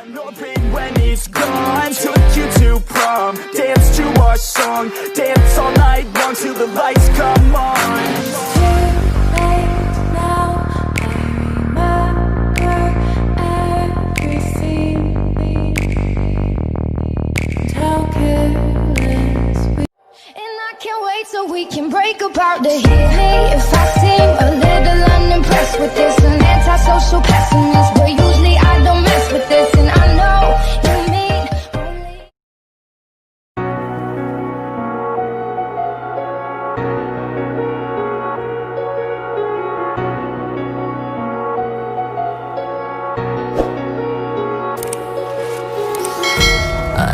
Your pain when it's gone. Took you to prom, dance to our song, dance all night long till the lights come on. Too late now, I remember everything we did. How careless we. And I can't wait till we can break apart to hit me. If I seem a little unimpressed with this, an antisocial pessimist, but usually I don't mess with this, and I know you mean only.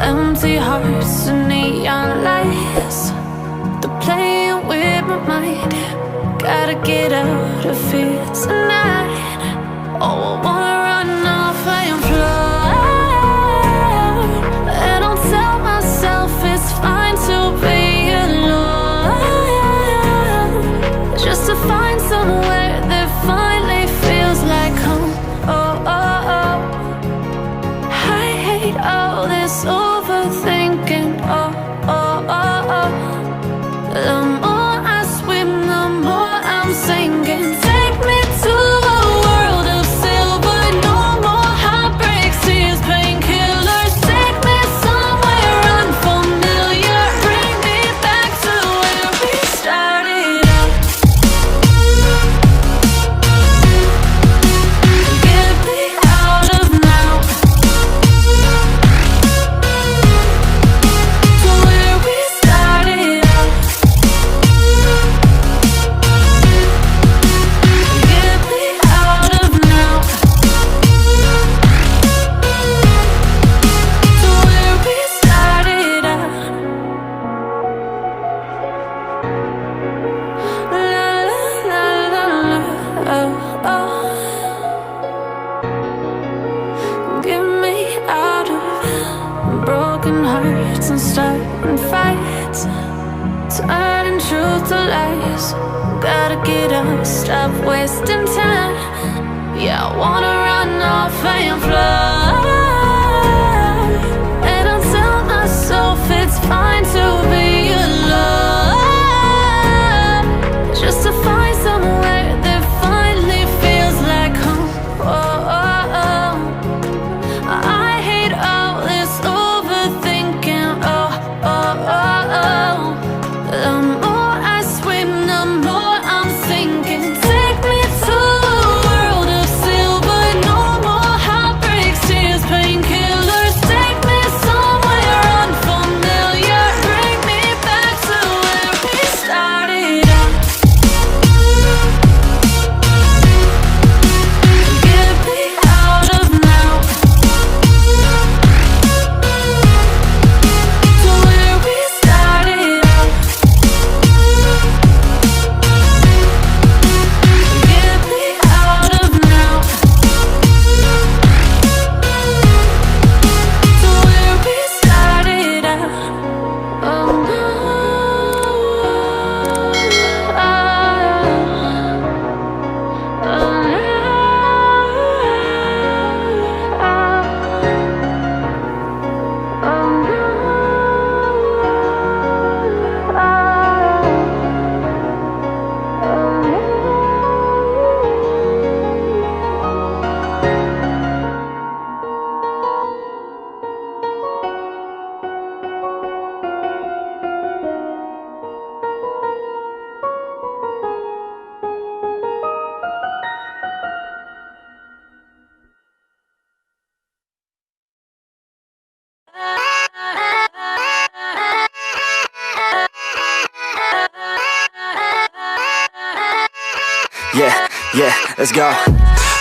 Empty hearts and neon lights, they're playing with my mind. Gotta get out of here tonight. Oh, I wanna run off and fly. And I'll tell myself it's fine to be alone, just to find somewhere that finally feels like home. Oh, oh, oh. I hate all this overthinking. Oh, oh, oh, oh. The more I swim, the more I'm sinking. Take me to a world of silver. No more heartbreaks, tears, painkillers. Take me somewhere unfamiliar. Bring me back to where we started out. Get me out of now, to where we started out. Get me out of now, to where we started out. La la la la la, oh, oh. Get me out of broken hearts and starting fights, turning truth to lies. Gotta get up, stop wasting time. Yeah, I wanna run off and fly. And I'll tell myself it's fine to be alone, just to find somewhere that finally feels like home. Oh, oh, oh. I hate all this overthinking. Oh, oh, oh, oh. The more I swim, the more I'm sinking. Take me to a world of silver. No more heartbreaks, tears, painkillers. Take me somewhere unfamiliar. Bring me back to where we started out. Get me out of now, to where we started out. Get me out of now, to where we started out. Oh no, oh Yeah, let's go.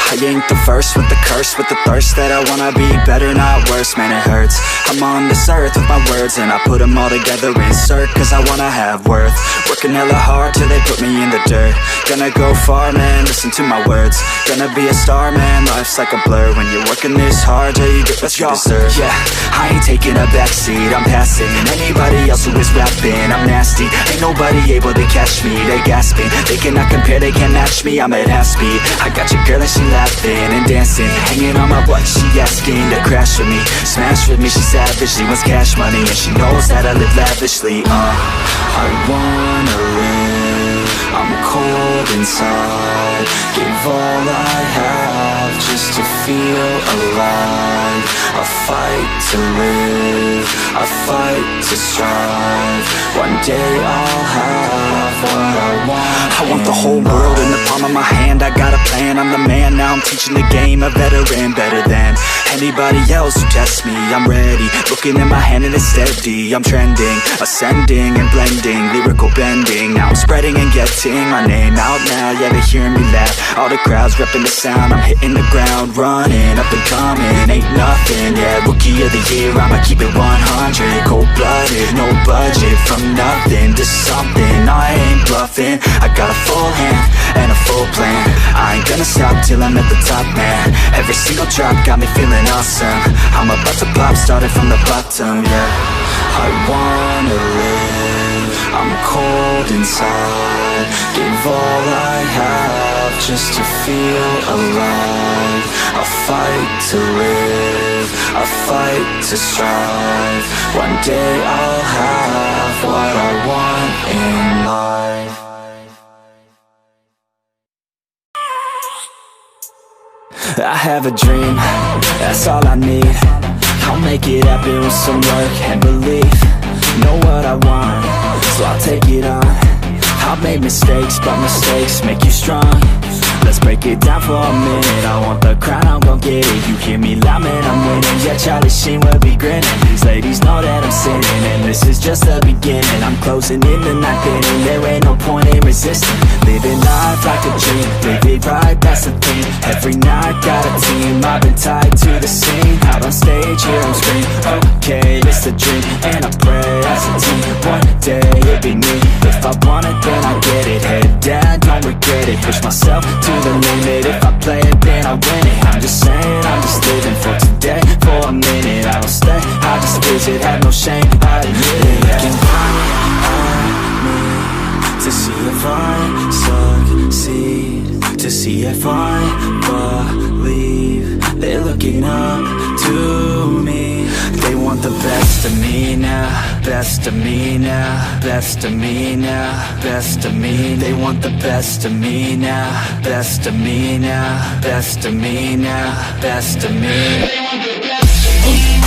I ain't the first with the curse, with the thirst that I wanna be better, not worse, man it hurts. I'm on this earth with my words and I put them all together, insert, cause I wanna have worth. Working hella hard till they put me in the dirt. Gonna go far, man, listen to my words. Gonna be a star, man, life's like a blur. When you're working this hard till you get what you deserve. Yeah, I ain't taking a backseat, I'm passing anybody else who is rapping. I'm nasty, ain't nobody able to catch me. They gasping, they cannot compare, they can't match me. I'm at half speed, I got your girl and she laughing and dancing, hanging on my butt, she asking to crash with of me. Smash with me, she savage, she wants cash money, and she knows that I live lavishly. I wanna live, I'm cold inside. Give all I have just to feel alive. I fight to live, I fight to strive. One day I'll have what I want. I want the whole world in the palm of my hand. I got a plan, I'm the man. Now I'm teaching the game, a veteran, better than anybody else who tests me. I'm ready, looking at my hand and it's steady. I'm trending, ascending and blending, lyrical bending. Now I'm spreading and getting my name out now. Yeah, they hearing me laugh, all the crowds repping the sound. I'm hitting the ground running, up and coming, ain't nothing. Yeah, rookie of the year, I'ma keep it 100. Cold-blooded, no budget, from nothing to something. I ain't bluffing, I got a full hand and a full plan. I ain't gonna stop till I'm at the top, man. Every single drop got me feeling awesome. I'm about to pop, started from the bottom, yeah. I wanna live, I'm cold inside. Give all I have just to feel alive. I fight to live, I fight to strive. One day I'll have what I want in life. I have a dream, that's all I need. I'll make it happen with some work and belief. Know what I want, so I'll take it on. I've made mistakes, but mistakes make you strong. Let's break it down for a minute. I want the crown, I'm gon' get it. You hear me loud, man, I'm winning. Yeah, Charlie Sheen will be grinning. These ladies know that I'm sinning, and this is just the beginning. I'm closing in the ninth inning, there ain't no point in resisting. Living life like a dream, live it right, that's the thing. Every night got a team, I've been tied to the scene. Out on stage, here I'm scream, okay, it's a dream. And I pray as a team, one day it'll be me. If I want it, then I get it. Head down, don't regret it. Push myself to the limit. If I play it, then I win it. I'm just saying, I'm just living for today. For a minute, I don't stay, I just visit. Have no shame, I admit it. Looking at me to see if I succeed, to see if I believe. They're looking up to me. They want the best of me now, best of me now, best of me now, best of me. They want the best of me now, best of me now, best of me now, best of me. They want the best of me.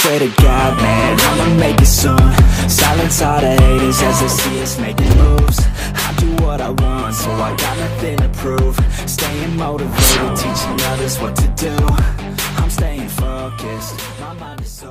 Swear to God, man, I'ma make it soon. Silence all the haters as they see us making moves. I do what I want, so I got nothing to prove. Staying motivated, teaching others what to do. I'm staying focused, my mind is so